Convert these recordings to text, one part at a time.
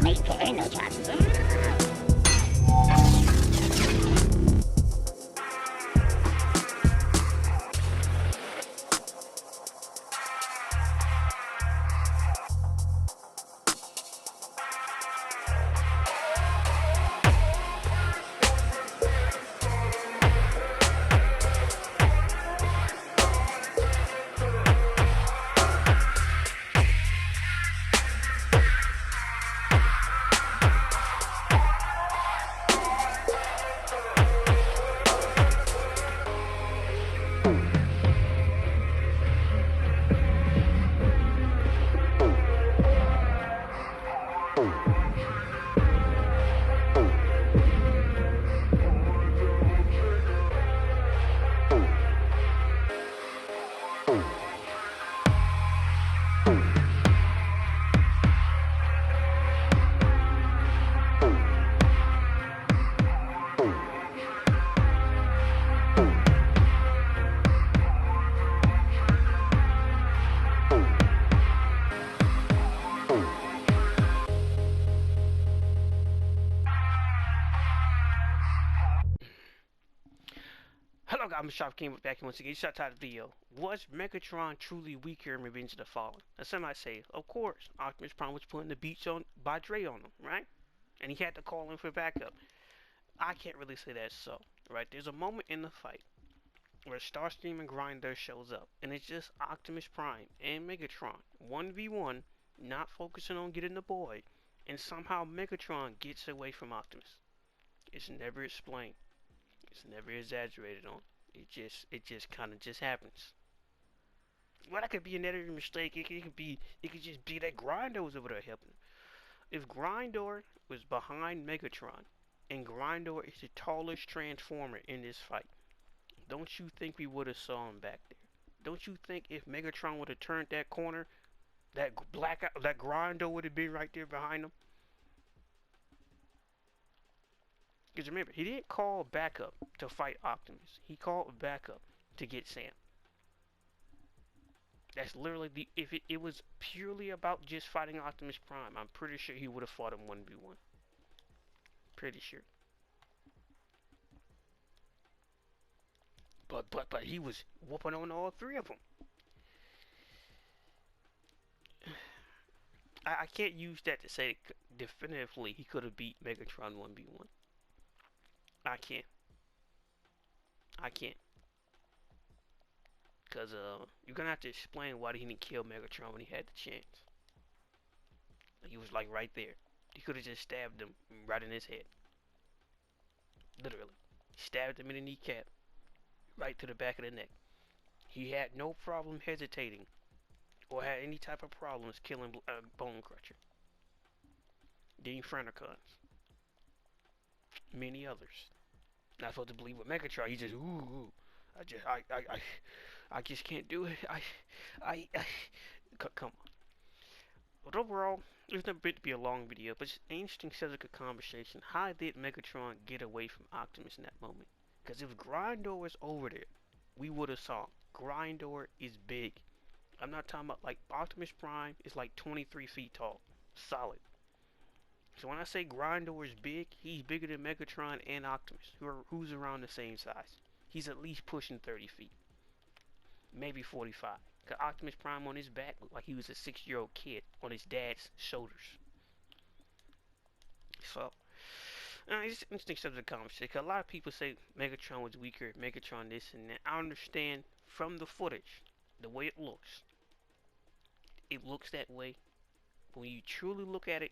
mich geändert hat. Hello guys, I'm Shop came back once again. Shot title video. Was Megatron truly weaker in Revenge of the Fallen? And some might say, of course, Optimus Prime was putting the beats on by Dre on him, right? And he had to call in for backup. I can't really say that's so, right? There's a moment in the fight where Starscream and Grinder shows up, and it's just Optimus Prime and Megatron 1v1, not focusing on getting the boy, and somehow Megatron gets away from Optimus. It's never explained. It's never exaggerated on. It just kind of just happens. Well, that could be an editing mistake. It could just be that Grindor was over there helping. If Grindor was behind Megatron, and Grindor is the tallest transformer in this fight, don't you think we would have saw him back there? Don't you think if Megatron would have turned that corner, that Grindor would have been right there behind him? Because remember, he didn't call backup to fight Optimus. He called backup to get Sam. That's literally if it was purely about just fighting Optimus Prime, I'm pretty sure he would have fought him 1v1. Pretty sure. But he was whooping on all three of them. I can't use that to say definitively he could have beat Megatron 1v1. I can't. Because you're going to have to explain why he didn't kill Megatron when he had the chance. He was like right there. He could have just stabbed him right in his head. Literally. Stabbed him in the kneecap. Right to the back of the neck. He had no problem hesitating. Or had any type of problems killing Bone Crusher. Dean Franticons. Many others. Not supposed to believe with Megatron. He just ooh. I just can't do it. Come on. But overall, it's not meant to be a long video, but it's an interesting subject of conversation. How did Megatron get away from Optimus in that moment? Because if Grindor was over there, we would have saw him. Grindor is big. I'm not talking about like Optimus Prime is like 23 feet tall. Solid. So when I say Grindor is big, he's bigger than Megatron and Optimus, who's around the same size. He's at least pushing 30 feet. Maybe 45. Because Optimus Prime on his back looked like he was a 6-year-old kid on his dad's shoulders. So, it's an interesting subject of conversation. Because a lot of people say Megatron was weaker, Megatron this and that. I understand from the footage, the way it looks that way. But when you truly look at it,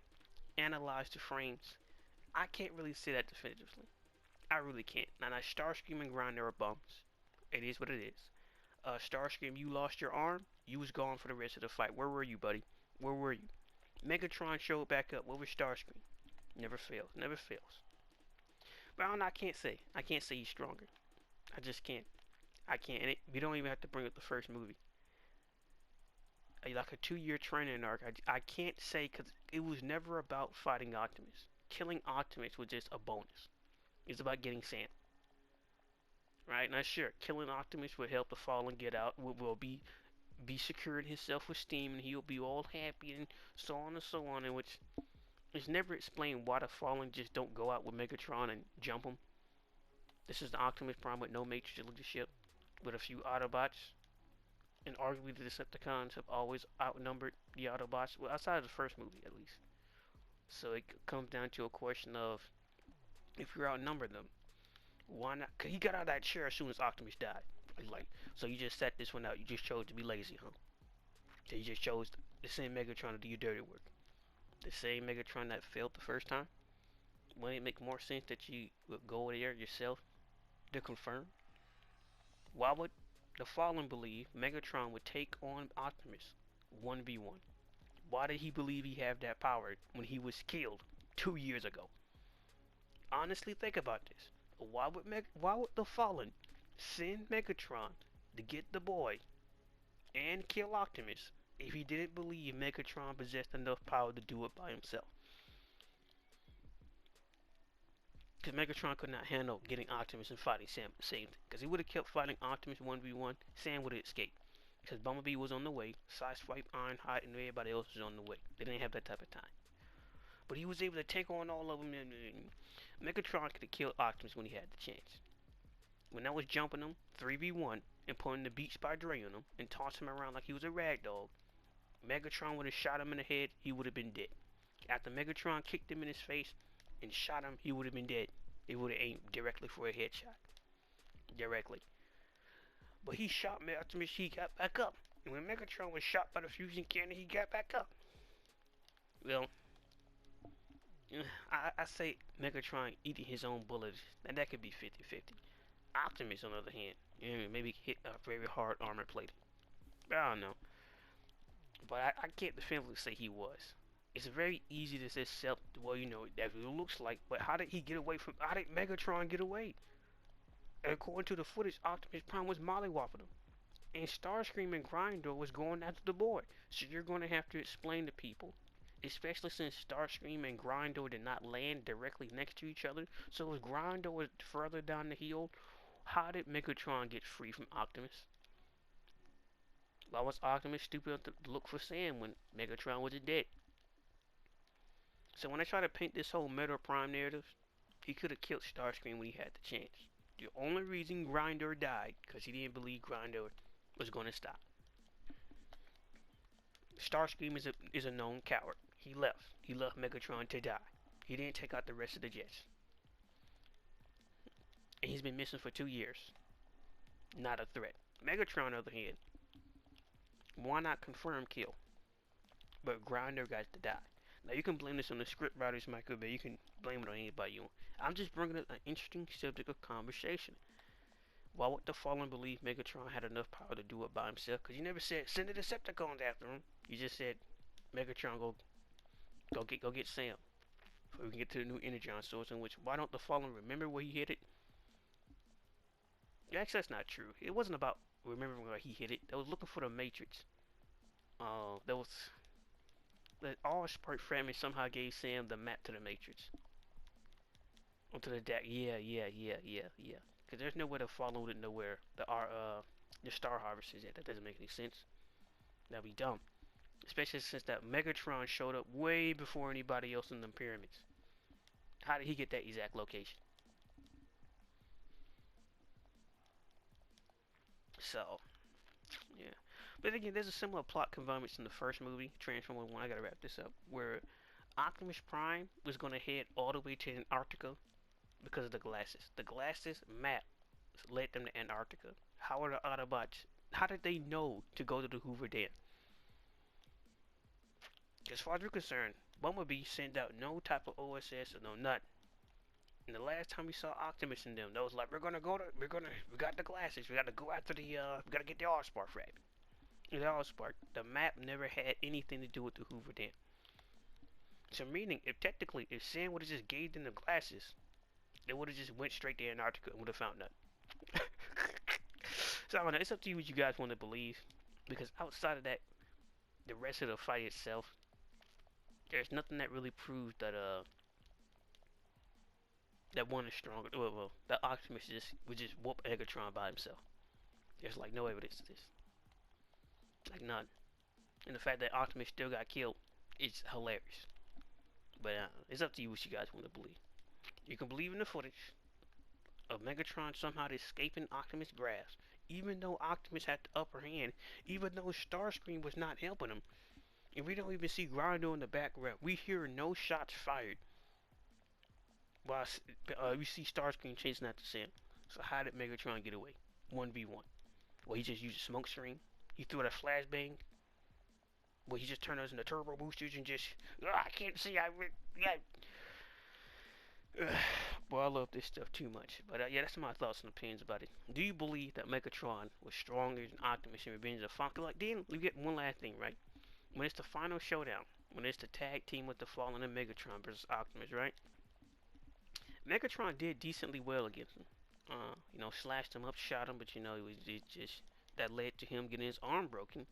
analyze the frames, I can't really say that definitively. I really can't. Now, Starscream and Grinder are bums. It is what it is. Starscream, you lost your arm. You was gone for the rest of the fight. Where were you, buddy? Where were you? Megatron showed back up. Where was Starscream? Never fails. Never fails. But I can't say. I can't say he's stronger. I just can't. I can't. And we don't even have to bring up the first movie. Like a 2-year training arc. I can't say because it was never about fighting Optimus. Killing Optimus was just a bonus. It's about getting Sam. Right? Now sure, killing Optimus will help the Fallen get out. Will be securing his self-esteem, and he'll be all happy and so on and so on. In which It's never explained why the Fallen just don't go out with Megatron and jump him. This is the Optimus Prime with no Matrix leadership, with a few Autobots, and arguably the Decepticons have always outnumbered the Autobots, well, outside of the first movie at least. So it comes down to a question of, if you outnumber them, why not? Cause he got out of that chair as soon as Optimus died. Like, so you just sat this one out. You just chose to be lazy, huh? So you just chose the same Megatron to do your dirty work. The same Megatron that failed the first time. Wouldn't it make more sense that you would go there yourself to confirm? Why would the Fallen believe Megatron would take on Optimus 1v1? Why did he believe he had that power when he was killed 2 years ago? Honestly, think about this. Why would the Fallen send Megatron to get the boy and kill Optimus if he didn't believe Megatron possessed enough power to do it by himself? Because Megatron could not handle getting Optimus and fighting Sam at the same thing. Because he would have kept fighting Optimus 1v1, Sam would have escaped. Because Bumblebee was on the way, Sideswipe, Ironheart, and everybody else was on the way. They didn't have that type of time. But he was able to take on all of them, and Megatron could have killed Optimus when he had the chance. When I was jumping him 3v1 and putting the Beats by Dre on him and tossing him around like he was a rag doll, Megatron would have shot him in the head, he would have been dead. After Megatron kicked him in his face and shot him, he would have been dead. He would have aimed directly for a headshot. Directly. But he shot Optimus, he got back up. And when Megatron was shot by the fusion cannon, he got back up. Well, I say Megatron eating his own bullets, and that could be 50-50. Optimus, on the other hand, maybe hit a very hard armor plating. I don't know. But I can't definitively say he was. It's very easy to say, well, you know, that's what it looks like. But how did he get away from, how did Megatron get away? And according to the footage, Optimus Prime was mollywopping him. And Starscream and Grindor was going after the boy. So you're going to have to explain to people, especially since Starscream and Grindor did not land directly next to each other. So if Grindor was further down the hill, how did Megatron get free from Optimus? Why was Optimus stupid enough to look for Sam when Megatron wasn't dead? So when I try to paint this whole Metal Prime narrative, he could have killed Starscream when he had the chance. The only reason Grindor died, because he didn't believe Grindor was going to stop. Starscream is a known coward. He left. He left Megatron to die. He didn't take out the rest of the jets. And he's been missing for 2 years. Not a threat. Megatron, on the other hand, why not confirm kill? But Grindor got to die. Now you can blame this on the script writers, Michael Bay. You can blame it on anybody you want. I'm just bringing up an interesting subject of conversation. Why would the Fallen believe Megatron had enough power to do it by himself? Because you never said send the Decepticons after him. You just said Megatron go get Sam. So we can get to the new Energon source. In which, why don't the Fallen remember where he hit it? Yeah, actually that's not true. It wasn't about remembering where he hit it. They was looking for the Matrix. There was the Allspark fragment somehow gave Sam the map to the Matrix. Onto the deck. Yeah. Because there's no way to follow it nowhere. The Star Harvest is at. That doesn't make any sense. That'd be dumb. Especially since that Megatron showed up way before anybody else in the pyramids. How did he get that exact location? So, yeah. But again, there's a similar plot conveyance in the first movie, Transformers 1. I gotta wrap this up. Where Optimus Prime was gonna head all the way to Antarctica because of the glasses. The glasses map led them to Antarctica. How are the Autobots? How did they know to go to the Hoover Dam? As far as we're concerned, Bumblebee sent out no type of OSS or no nothing. And the last time we saw Optimus and them, that was like, we got the glasses, we gotta go after we gotta get the Allspark fragment. And the Allspark, the map never had anything to do with the Hoover Dam. So meaning, if Sam would have just gave them the glasses, they would have just went straight to Antarctica and would have found nothing. So I don't know, it's up to you what you guys want to believe. Because outside of that, the rest of the fight itself, there's nothing that really proves that that one is stronger. Well, that Optimus would just whoop Megatron by himself. There's like no evidence to this. Like none. And the fact that Optimus still got killed is hilarious. But it's up to you what you guys want to believe. You can believe in the footage of Megatron somehow escaping Optimus' grasp, even though Optimus had the upper hand, even though Starscream was not helping him. And we don't even see Grindo in the background. We hear no shots fired. While we see Starscream chasing after Sam. So how did Megatron get away? 1v1. Well, he just used a smoke screen. He threw out a flashbang. Well, he just turned us into turbo boosters and just, I can't see. Boy, I love this stuff too much. But yeah, that's my thoughts and opinions about it. Do you believe that Megatron was stronger than Optimus in Revenge of the Fallen? Like, then we get one last thing, right? When it's the final showdown, when it's the tag team with the Fallen and Megatron versus Optimus, right? Megatron did decently well against him. You know, slashed him up, shot him, but you know, it just that led to him getting his arm broken,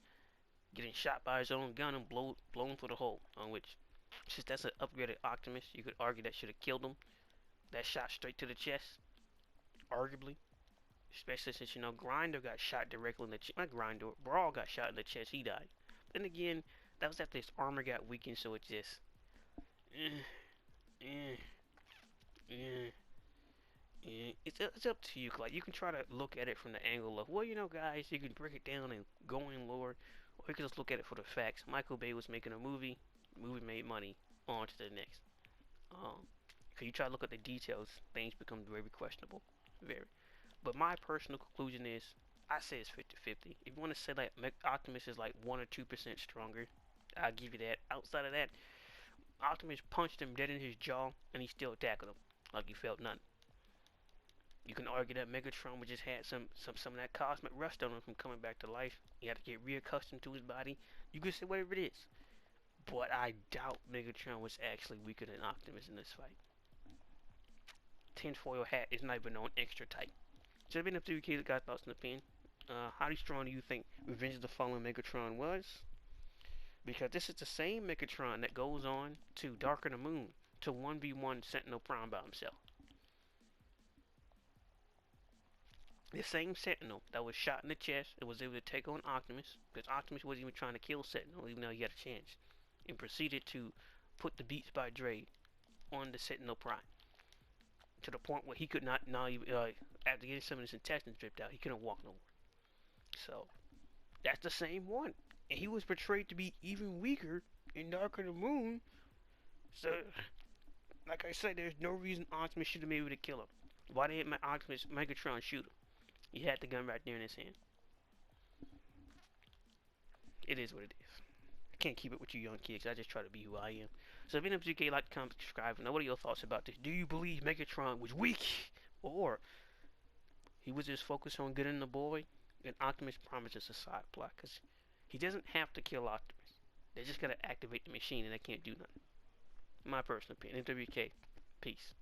getting shot by his own gun and blown through the hole. On which, since that's an upgraded Optimus, you could argue that should have killed him. That shot straight to the chest, arguably. Especially since, you know, Grinder got shot directly in the chest. Not Grinder, Brawl got shot in the chest, he died. Then again, that was after his armor got weakened, so it just... It's up to you. Like, you can try to look at it from the angle of, well, you know, guys, you can break it down and go in lore, or you can just look at it for the facts. Michael Bay was making a movie made money, on to the next. Because you try to look at the details, things become very questionable. Very. But my personal conclusion is, I say it's 50-50. If you want to say like Optimus is like 1 or 2% stronger, I'll give you that. Outside of that, Optimus punched him dead in his jaw, and he still tackled him like he felt nothing. You can argue that Megatron would just had some of that cosmic rust on him from coming back to life. He had to get reaccustomed to his body. You can say whatever it is. But I doubt Megatron was actually weaker than Optimus in this fight. Tinfoil hat is not even on extra tight. So I've been up to you kids that got thoughts in the pen. How strong do you think Revenge of the Fallen Megatron was? Because this is the same Megatron that goes on to Darker the Moon to 1v1 Sentinel Prime by himself. The same Sentinel that was shot in the chest and was able to take on Optimus, because Optimus wasn't even trying to kill Sentinel even though he had a chance, and proceeded to put the Beats by Dre on the Sentinel Prime to the point where he could not now even after getting some of his intestines ripped out, he couldn't walk no more. So that's the same one, and he was portrayed to be even weaker in Dark of the Moon. So, like I said, there's no reason Optimus should have been able to kill him. Why didn't Optimus Megatron shoot him? He had the gun right there in his hand. It is what it is. I can't keep it with you young kids. I just try to be who I am. So if any of you like, comment, subscribe. Now, what are your thoughts about this? Do you believe Megatron was weak, or he was just focused on getting the boy, and Optimus promises a side plot? Because he doesn't have to kill Optimus. They're just gonna activate the machine, and they can't do nothing. My personal opinion. MWK. Peace.